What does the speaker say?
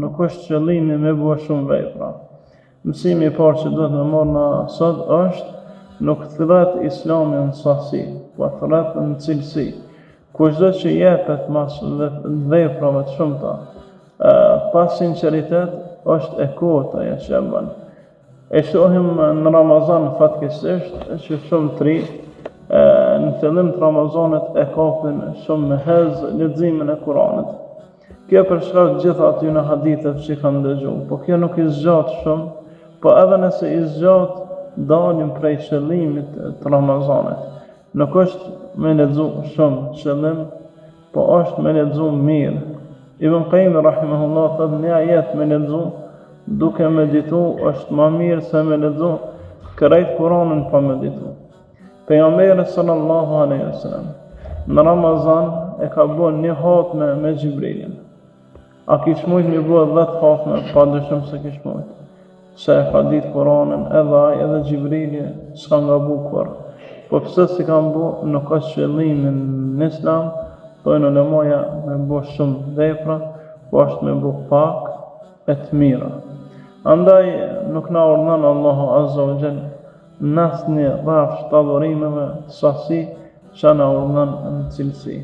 nuk është qëllimi me bua shumë vepra. Mësimi I parë që duhet me marrë në sot është nuk thret Islami në sasi, po thret në cilësi. Kushdo që jepet mas veprave të shumta, pas sinqeritet është e kota ajo që bën. E shohim në Ramazan fatkeqësisht që shumë të ri në fillim të Ramazanit e kapin shumë me hez leximin e Kuranit. Kjo për shkak të gjitha aty në hadithet që kanë dëgjuar, po kjo nuk I zgjat shumë, po edhe nëse I zgjat dalim prej qëllimit të Ramazanit. Nuk është me lexu shumë qëllim, po është me lexu mirë. Ibn Qayyim rahimahullah thotë një ajet me lexu duke meditu është më mirë se me lexu krejt Kur'anin pa meditu. Pejgamberi sallallahu alaihi wasallam në Ramazan e ka bën një hatme me Xhibrilin. A kish mujt me bë 10 hatme? Pa dyshim se kish mujt. Se e ka ditë Kur'anin edhe ai edhe Xhibrili s'ka gabu kur. Po pse si kanë bu, nuk ka qëllimin në Islam, thonë ulemoja me bë shumë vepra, po është me bë pak e të mira. Andaj nuk na urdhon Allahu Azza wa Jall në asnjë rrafsh të adhurimeve sasi që na urdhon në cilësi.